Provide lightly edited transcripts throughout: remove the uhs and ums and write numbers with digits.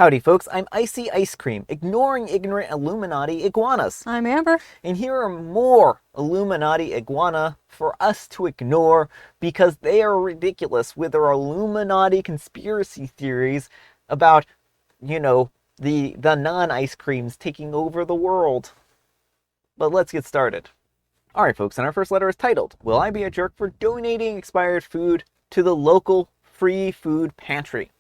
Howdy folks, I'm Icy Ice Cream, ignoring ignorant Illuminati iguanas. I'm Amber. And here are more Illuminati iguana for us to ignore because they are ridiculous with their Illuminati conspiracy theories about, the non-ice creams taking over the world. But let's get started. Alright folks, and our first letter is titled, Will I Be a Jerk for Donating Expired Food to the Local Free Food Pantry?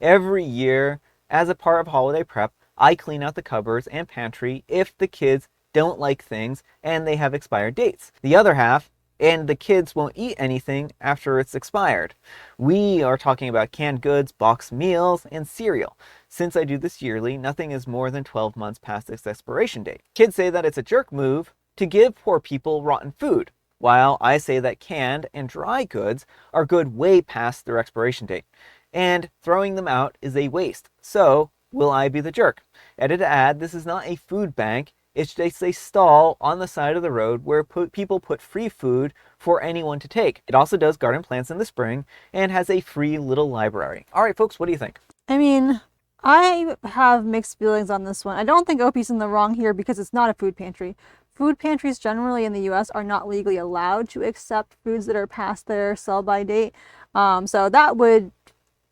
Every year, as a part of holiday prep, I clean out the cupboards and pantry if the kids don't like things and they have expired dates. The other half, and the kids won't eat anything after it's expired. We are talking about canned goods, boxed meals, and cereal. Since I do this yearly, nothing is more than 12 months past its expiration date. Kids say that it's a jerk move to give poor people rotten food, while I say that canned and dry goods are good way past their expiration date. And throwing them out is a waste. So, will I be the jerk? Edit to add, this is not a food bank. It's just a stall on the side of the road where people put free food for anyone to take. It also does garden plants in the spring and has a free little library. All right, folks, what do you think? I mean, I have mixed feelings on this one. I don't think OP's in the wrong here because it's not a food pantry. Food pantries generally in the U.S. are not legally allowed to accept foods that are past their sell-by date. So that would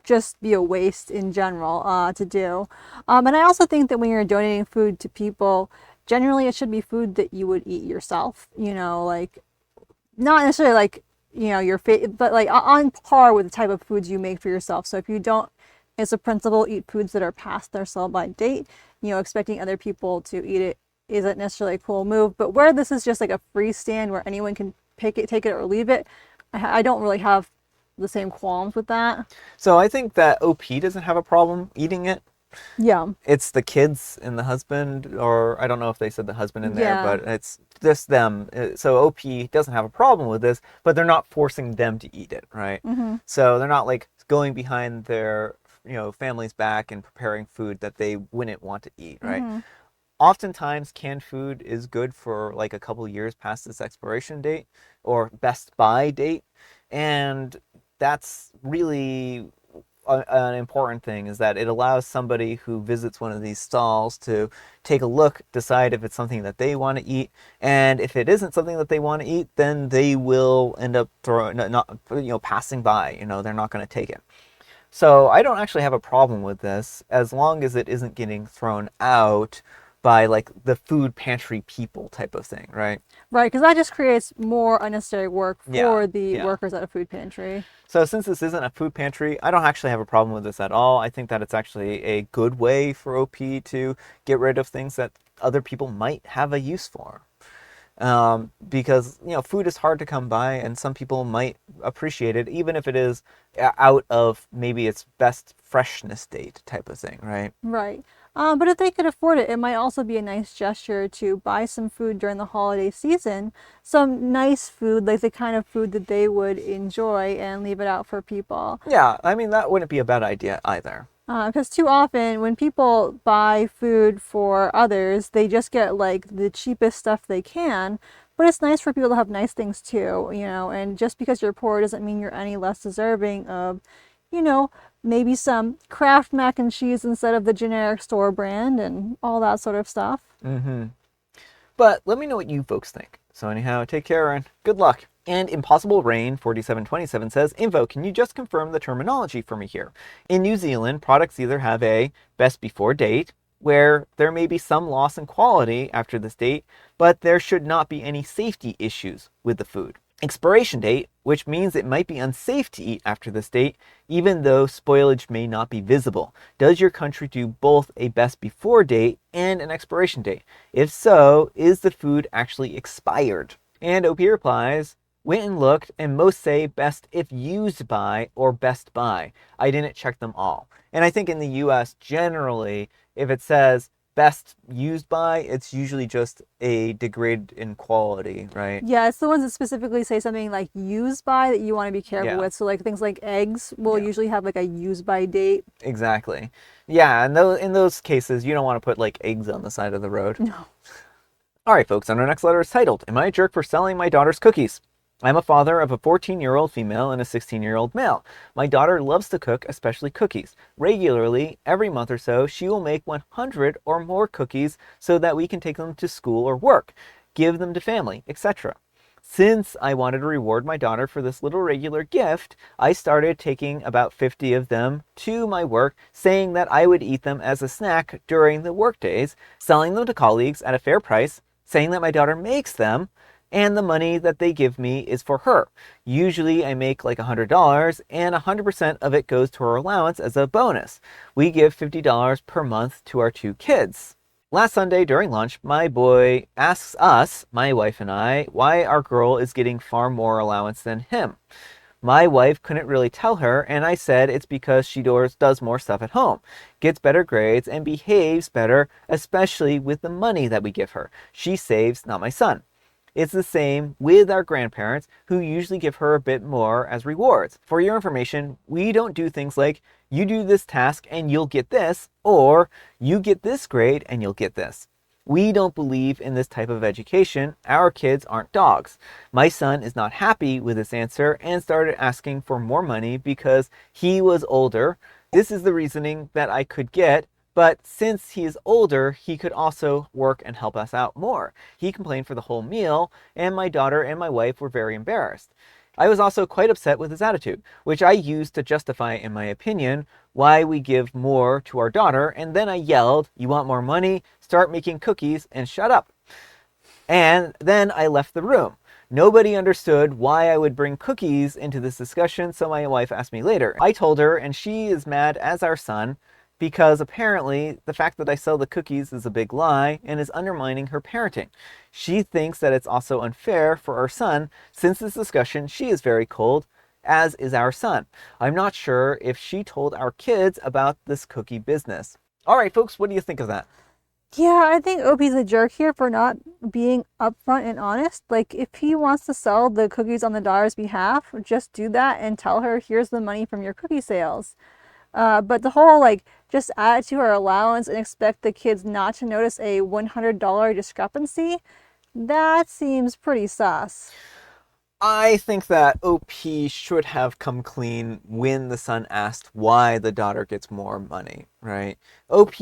just be a waste in general to do. And I also think that when you're donating food to people, generally it should be food that you would eat yourself, like not necessarily like, but like on par with the type of foods you make for yourself. So if you don't, as a principle, eat foods that are past their sell-by date, expecting other people to eat it isn't necessarily a cool move. But where this is just like a free stand where anyone can pick it, take it or leave it, I don't really have the same qualms with that. So I think that OP doesn't have a problem eating it. Yeah. It's the kids and the husband, or I don't know if they said the husband in there, but it's just them. So OP doesn't have a problem with this, but they're not forcing them to eat it, right? Mm-hmm. So they're not like going behind their, family's back and preparing food that they wouldn't want to eat, right? Mm-hmm. Oftentimes canned food is good for like a couple years past its expiration date or best by date. And that's really an important thing, is that it allows somebody who visits one of these stalls to take a look, decide if it's something that they want to eat, and if it isn't something that they want to eat, then they will end up passing by. They're not going to take it. So I don't actually have a problem with this as long as it isn't getting thrown out by like the food pantry people type of thing, right? Right, because that just creates more unnecessary work for the workers at a food pantry. So since this isn't a food pantry, I don't actually have a problem with this at all. I think that it's actually a good way for OP to get rid of things that other people might have a use for. Because, food is hard to come by and some people might appreciate it, even if it is out of maybe its best freshness date type of thing, right? Right. But if they could afford it, it might also be a nice gesture to buy some food during the holiday season, some nice food, like the kind of food that they would enjoy, and leave it out for people. Yeah, I mean, that wouldn't be a bad idea either. Because too often when people buy food for others, they just get like the cheapest stuff they can. But it's nice for people to have nice things too, and just because you're poor doesn't mean you're any less deserving of, maybe some Kraft mac and cheese instead of the generic store brand and all that sort of stuff. Mm-hmm. But let me know what you folks think. So anyhow, take care and good luck. And Impossible Rain 4727 says, Info, can you just confirm the terminology for me here? In New Zealand, products either have a best before date, where there may be some loss in quality after this date, but there should not be any safety issues with the food. Expiration date, which means it might be unsafe to eat after this date, even though spoilage may not be visible. Does your country do both a best before date and an expiration date? If so, is the food actually expired? And OP replies, went and looked, and most say best if used by or best by. I didn't check them all. And I think in the US, generally, if it says best used by, it's usually just a degrade in quality, right? Yeah, it's the ones that specifically say something like used by that you want to be careful with. So like things like eggs will usually have like a use by date. Exactly. Yeah, and in those cases, you don't want to put like eggs on the side of the road. No. All right, folks, and our next letter is titled, Am I a Jerk for Selling My Daughter's Cookies? I'm a father of a 14-year-old female and a 16-year-old male. My daughter loves to cook, especially cookies. Regularly, every month or so, she will make 100 or more cookies so that we can take them to school or work, give them to family, etc. Since I wanted to reward my daughter for this little regular gift, I started taking about 50 of them to my work, saying that I would eat them as a snack during the work days, selling them to colleagues at a fair price, saying that my daughter makes them, and the money that they give me is for her. Usually I make like $100 and 100% of it goes to her allowance as a bonus. We give $50 per month to our 2 kids. Last Sunday during lunch, my boy asks us, my wife and I, why our girl is getting far more allowance than him. My wife couldn't really tell her, and I said it's because she does more stuff at home, gets better grades, and behaves better, especially with the money that we give her. She saves, not my son. It's the same with our grandparents, who usually give her a bit more as rewards. For your information, we don't do things like, you do this task and you'll get this, or you get this grade and you'll get this. We don't believe in this type of education. Our kids aren't dogs. My son is not happy with this answer and started asking for more money because he was older. This is the reasoning that I could get, but since he is older, he could also work and help us out more. He complained for the whole meal, and my daughter and my wife were very embarrassed. I was also quite upset with his attitude, which I used to justify, in my opinion, why we give more to our daughter, and then I yelled, "You want more money? Start making cookies and shut up." And then I left the room. Nobody understood why I would bring cookies into this discussion, so my wife asked me later. I told her, and she is mad as our son, because apparently the fact that I sell the cookies is a big lie and is undermining her parenting. She thinks that it's also unfair for our son. Since this discussion, she is very cold, as is our son. I'm not sure if she told our kids about this cookie business. All right, folks, what do you think of that? Yeah, I think Opie's a jerk here for not being upfront and honest. Like, if he wants to sell the cookies on the daughter's behalf, just do that and tell her, here's the money from your cookie sales. But the whole, like, just add it to her allowance and expect the kids not to notice a $100 discrepancy, that seems pretty sus. I think that OP should have come clean when the son asked why the daughter gets more money, right? OP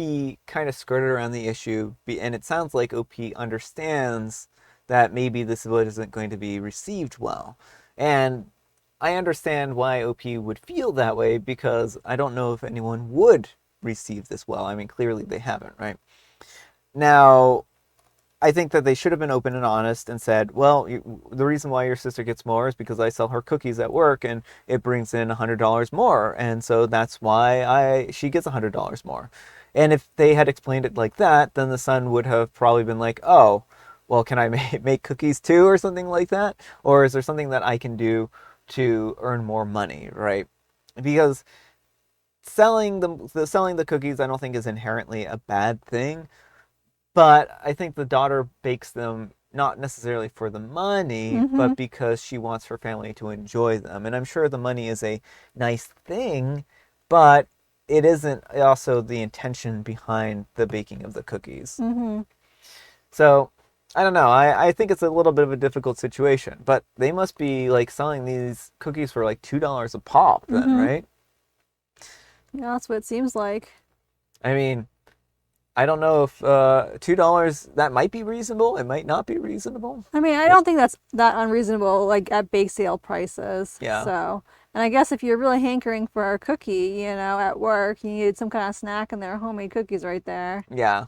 kind of skirted around the issue, and it sounds like OP understands that maybe this vote isn't going to be received well. And I understand why OP would feel that way because I don't know if anyone would receive this well. I mean, clearly they haven't, right? Now, I think that they should have been open and honest and said, well, the reason why your sister gets more is because I sell her cookies at work and it brings in $100 more. And so that's why she gets $100 more. And if they had explained it like that, then the son would have probably been like, oh, well, can I make cookies too or something like that? Or is there something that I can do to earn more money, right? Because selling the cookies, I don't think is inherently a bad thing, but I think the daughter bakes them not necessarily for the money, Mm-hmm. but because she wants her family to enjoy them. And I'm sure the money is a nice thing, but it isn't also the intention behind the baking of the cookies. Mm-hmm. So I don't know. I think it's a little bit of a difficult situation, but they must be like selling these cookies for like $2 a pop then, Mm-hmm. right? Yeah, that's what it seems like. I mean, I don't know if $2 that might be reasonable. It might not be reasonable. I mean, I don't think that's that unreasonable, like at bake sale prices. Yeah. So, and I guess if you're really hankering for a cookie, at work, you needed some kind of snack and there are homemade cookies right there. Yeah.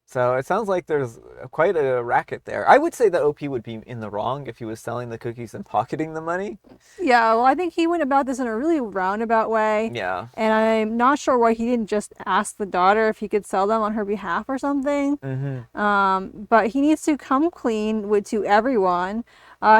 So it sounds like there's quite a racket there. I would say that OP would be in the wrong if he was selling the cookies and pocketing the money. Yeah, well, I think he went about this in a really roundabout way. Yeah. And I'm not sure why he didn't just ask the daughter if he could sell them on her behalf or something. Mm-hmm. But he needs to come clean to everyone.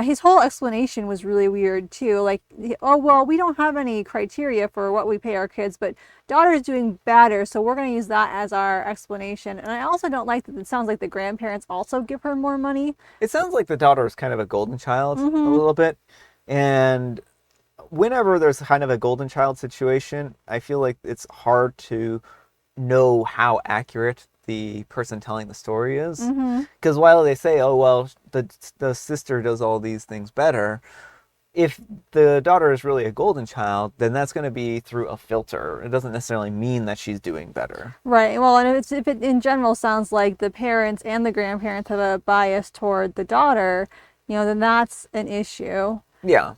His whole explanation was really weird too. Like, oh, well, we don't have any criteria for what we pay our kids, but daughter's doing better, so we're going to use that as our explanation. And I also don't like that it sounds like the grandparents also give her more money. It sounds like the daughter is kind of a golden child a Mm-hmm. little bit. And whenever there's kind of a golden child situation, I feel like it's hard to know how accurate the person telling the story is. Mm-hmm. Because while they say, oh, well, the sister does all these things better, if the daughter is really a golden child, then that's going to be through a filter. It doesn't necessarily mean that she's doing better. Right. Well, and if it in general sounds like the parents and the grandparents have a bias toward the daughter, then that's an issue. Yeah.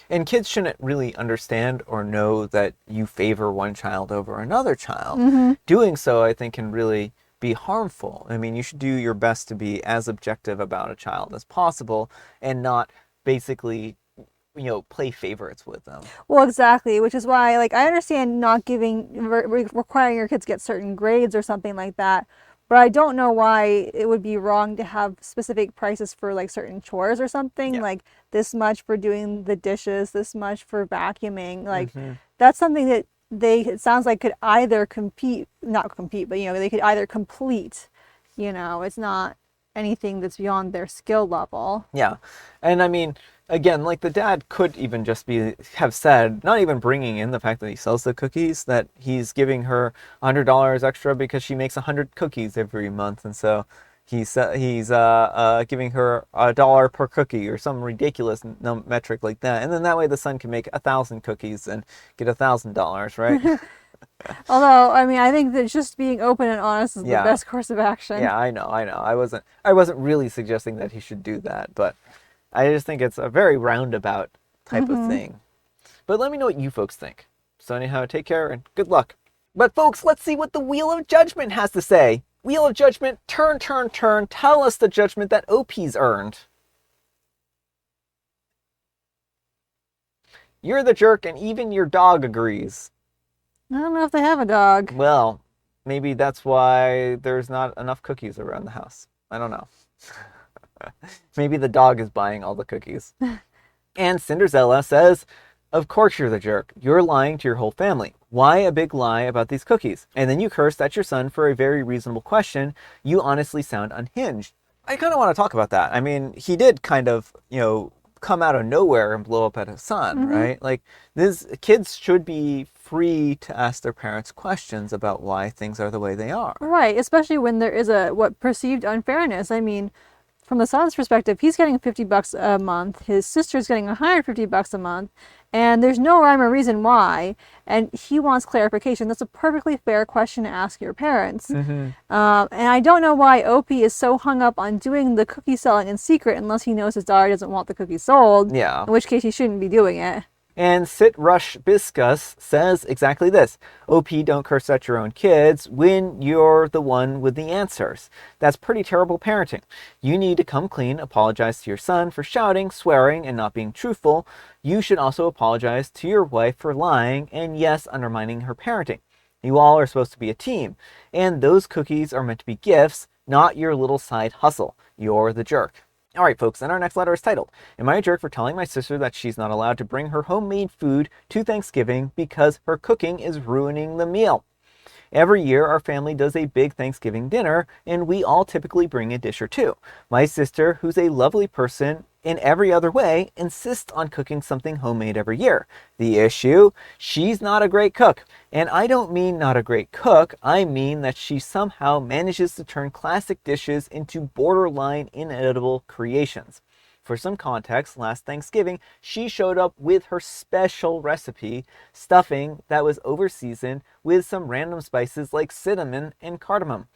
And kids shouldn't really understand or know that you favor one child over another child. Mm-hmm. Doing so, I think, can really be harmful. I mean, you should do your best to be as objective about a child as possible and not basically, play favorites with them. Well, exactly, which is why, like, I understand not requiring your kids get certain grades or something like that, but I don't know why it would be wrong to have specific prices for like certain chores or something, Yeah. like this much for doing the dishes, this much for vacuuming. Like, Mm-hmm. that's something that it sounds like could either not compete, but they could either complete. It's not anything that's beyond their skill level. Yeah. And I mean, again, like the dad could even just have said, not even bringing in the fact that he sells the cookies, that he's giving her $100 extra because she makes 100 cookies every month, and so he's giving her $1 per cookie or some ridiculous metric like that, and then that way the son can make 1,000 cookies and get $1,000, right? Although, I mean, I think that just being open and honest is the Yeah. best course of action. Yeah, I know. I wasn't really suggesting that he should do that, but I just think it's a very roundabout type of thing. But let me know what you folks think. So anyhow, take care and good luck. But folks, let's see what the Wheel of Judgment has to say. Wheel of Judgment, turn, turn, turn. Tell us the judgment that OP's earned. You're the jerk and even your dog agrees. I don't know if they have a dog. Well, maybe that's why there's not enough cookies around the house. I don't know. Maybe the dog is buying all the cookies. And Cinderzella says, of course you're the jerk. You're lying to your whole family. Why a big lie about these cookies? And then you cursed at your son for a very reasonable question. You honestly sound unhinged. I kind of want to talk about that. I mean, he did kind of, come out of nowhere and blow up at his son, right? Like, these kids should be free to ask their parents questions about why things are the way they are. Right, especially when there is what perceived unfairness. I mean, from the son's perspective, he's getting $50 a month. His sister's getting $150 a month, and there's no rhyme or reason why. And he wants clarification. That's a perfectly fair question to ask your parents. And I don't know why Opie is so hung up on doing the cookie selling in secret unless he knows his daughter doesn't want the cookies sold. Yeah. In which case he shouldn't be doing it. And Sit Rush Biscus says exactly this. OP, don't curse at your own kids when you're the one with the answers. That's pretty terrible parenting. You need to come clean, apologize to your son for shouting, swearing, and not being truthful. You should also apologize to your wife for lying and, yes, undermining her parenting. You all are supposed to be a team, and those cookies are meant to be gifts, not your little side hustle. You're the jerk. All right, folks, and our next letter is titled, Am I a jerk for telling my sister that she's not allowed to bring her homemade food to Thanksgiving because her cooking is ruining the meal? Every year, our family does a big Thanksgiving dinner, and we all typically bring a dish or two. My sister, who's a lovely person in every other way, insists on cooking something homemade every year. The issue? She's not a great cook. And I don't mean not a great cook, I mean that she somehow manages to turn classic dishes into borderline inedible creations. For some context, last Thanksgiving, she showed up with her special recipe, stuffing that was over-seasoned with some random spices like cinnamon and cardamom.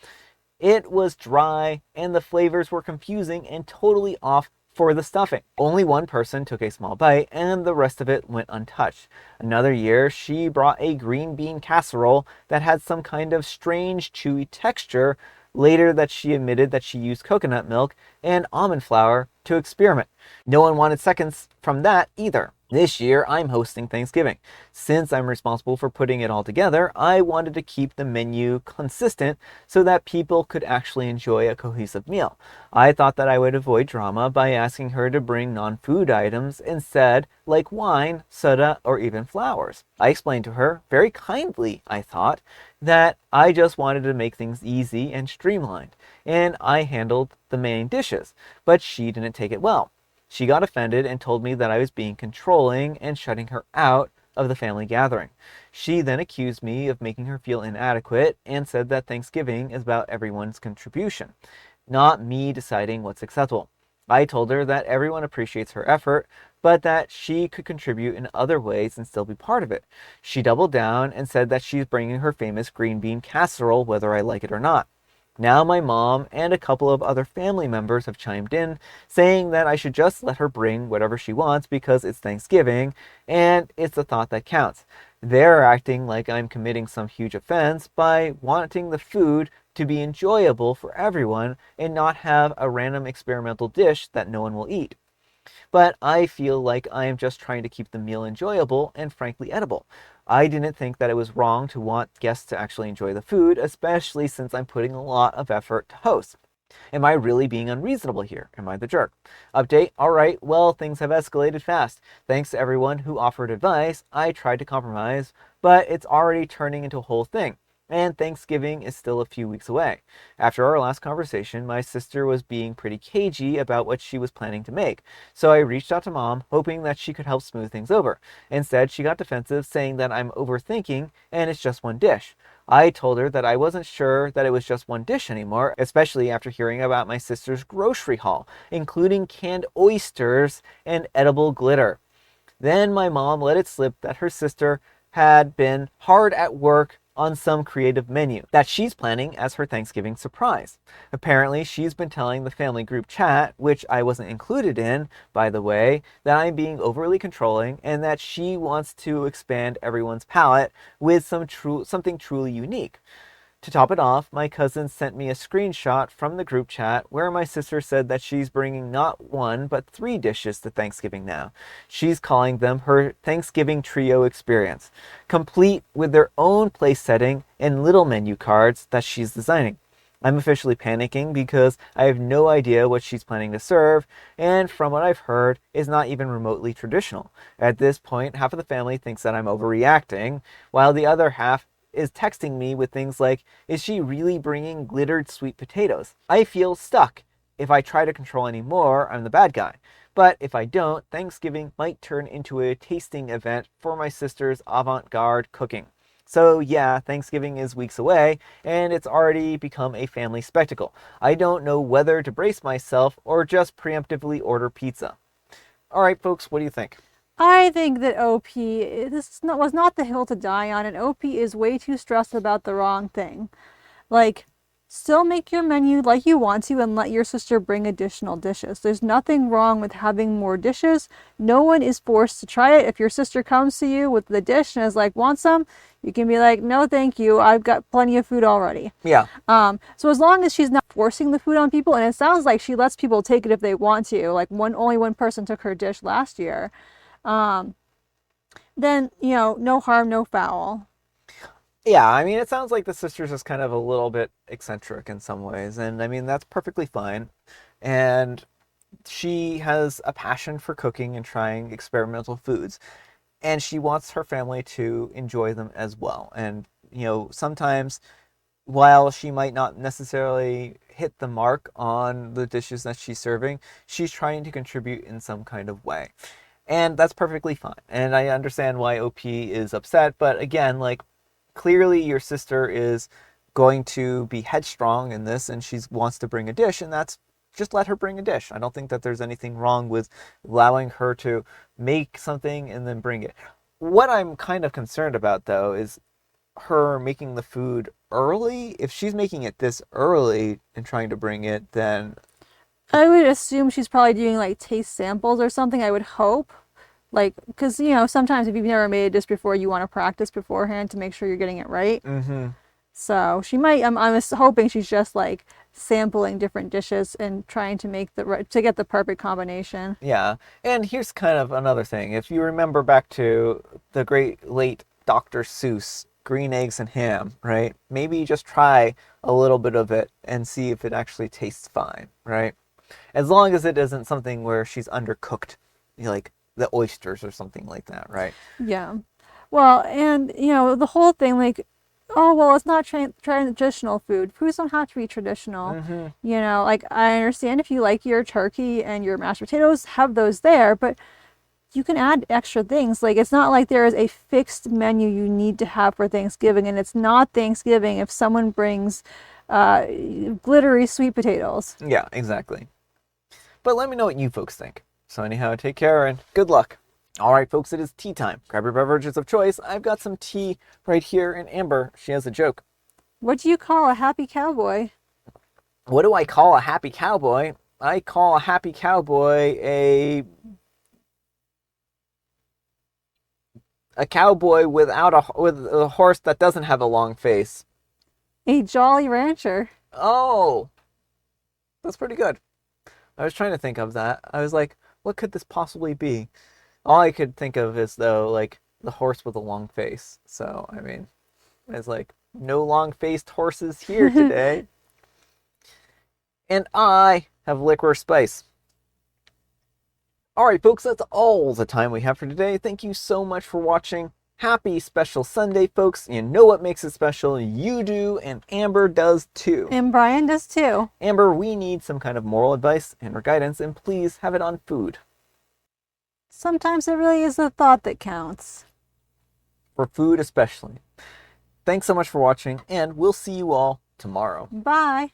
It was dry, and the flavors were confusing and totally off for the stuffing. Only one person took a small bite, and the rest of it went untouched. Another year, she brought a green bean casserole that had some kind of strange chewy texture. Later, that she admitted that she used coconut milk and almond flour to experiment. No one wanted seconds from that either. This year, I'm hosting Thanksgiving. Since I'm responsible for putting it all together, I wanted to keep the menu consistent so that people could actually enjoy a cohesive meal. I thought that I would avoid drama by asking her to bring non-food items instead, like wine, soda, or even flowers. I explained to her, very kindly, I thought, that I just wanted to make things easy and streamlined, and I handled the main dishes, but she didn't take it well. She got offended and told me that I was being controlling and shutting her out of the family gathering. She then accused me of making her feel inadequate and said that Thanksgiving is about everyone's contribution, not me deciding what's acceptable. I told her that everyone appreciates her effort, but that she could contribute in other ways and still be part of it. She doubled down and said that she's bringing her famous green bean casserole whether I like it or not. Now my mom and a couple of other family members have chimed in, saying that I should just let her bring whatever she wants because it's Thanksgiving and it's the thought that counts. They're acting like I'm committing some huge offense by wanting the food to be enjoyable for everyone and not have a random experimental dish that no one will eat. But I feel like I am just trying to keep the meal enjoyable and frankly edible. I didn't think that it was wrong to want guests to actually enjoy the food, especially since I'm putting a lot of effort to host. Am I really being unreasonable here? Am I the jerk? Update, alright, well, things have escalated fast. Thanks to everyone who offered advice, I tried to compromise, but it's already turning into a whole thing. And Thanksgiving is still a few weeks away. After our last conversation, my sister was being pretty cagey about what she was planning to make, so I reached out to mom, hoping that she could help smooth things over. Instead, she got defensive, saying that I'm overthinking and it's just one dish. I told her that I wasn't sure that it was just one dish anymore, especially after hearing about my sister's grocery haul, including canned oysters and edible glitter. Then my mom let it slip that her sister had been hard at work on some creative menu that she's planning as her Thanksgiving surprise. Apparently, she's been telling the family group chat, which I wasn't included in, by the way, that I'm being overly controlling and that she wants to expand everyone's palate with something truly unique. To top it off, my cousin sent me a screenshot from the group chat where my sister said that she's bringing not one but 3 dishes to Thanksgiving now. She's calling them her Thanksgiving trio experience, complete with their own place setting and little menu cards that she's designing. I'm officially panicking because I have no idea what she's planning to serve, and from what I've heard, is not even remotely traditional. At this point, half of the family thinks that I'm overreacting, while the other half is texting me with things like, is she really bringing glittered sweet potatoes? I feel stuck. If I try to control any more, I'm the bad guy. But if I don't, Thanksgiving might turn into a tasting event for my sister's avant-garde cooking. So yeah, Thanksgiving is weeks away, and it's already become a family spectacle. I don't know whether to brace myself or just preemptively order pizza. Alright folks, what do you think? I think that OP, was not the hill to die on, and OP is way too stressed about the wrong thing. Like, still make your menu like you want to and let your sister bring additional dishes. There's nothing wrong with having more dishes. No one is forced to try it. If your sister comes to you with the dish and is like, want some? You can be like, no, thank you. I've got plenty of food already. Yeah. So as long as she's not forcing the food on people, and it sounds like she lets people take it if they want to. Like only one person took her dish last year. Then, no harm, no foul. Yeah, I mean, it sounds like the sister's just kind of a little bit eccentric in some ways, and I mean, that's perfectly fine. And she has a passion for cooking and trying experimental foods, and she wants her family to enjoy them as well. And, sometimes while she might not necessarily hit the mark on the dishes that she's serving, she's trying to contribute in some kind of way. And that's perfectly fine. And I understand why OP is upset, but again, like, clearly your sister is going to be headstrong in this and she wants to bring a dish, and that's just let her bring a dish. I don't think that there's anything wrong with allowing her to make something and then bring it. What I'm kind of concerned about though is her making the food early. If she's making it this early and trying to bring it, then I would assume she's probably doing like taste samples or something, I would hope. Like, because, sometimes if you've never made a dish before, you want to practice beforehand to make sure you're getting it right. mm-hmm. So she might, I'm hoping she's just like sampling different dishes and trying to make to get the perfect combination. Yeah. And here's kind of another thing. If you remember back to the great late Dr. Seuss, green eggs and ham, right? Maybe just try a little bit of it and see if it actually tastes fine, right? As long as it isn't something where she's undercooked, like the oysters or something like that, right? Yeah. Well, and, the whole thing, like, oh, well, it's not traditional food. Foods don't have to be traditional. Mm-hmm. Like, I understand if you like your turkey and your mashed potatoes, have those there, but you can add extra things. Like, it's not like there is a fixed menu you need to have for Thanksgiving, and it's not Thanksgiving if someone brings glittery sweet potatoes. Yeah, exactly. But let me know what you folks think. So anyhow, take care and good luck. All right, folks, it is tea time. Grab your beverages of choice. I've got some tea right here, and Amber, she has a joke. What do you call a happy cowboy? What do I call a happy cowboy? I call a happy cowboy a cowboy with a horse that doesn't have a long face. A jolly rancher. Oh, that's pretty good. I was trying to think of that. I was like, what could this possibly be? All I could think of is though like the horse with a long face. So I mean, it's like no long-faced horses here today. And I have licorice spice. All right, folks, that's all the time we have for today. Thank you so much for watching. Happy special Sunday, folks. You know what makes it special. You do, and Amber does too. And Brian does too. Amber, we need some kind of moral advice and or guidance, and please have it on food. Sometimes it really is the thought that counts. For food especially. Thanks so much for watching, and we'll see you all tomorrow. Bye.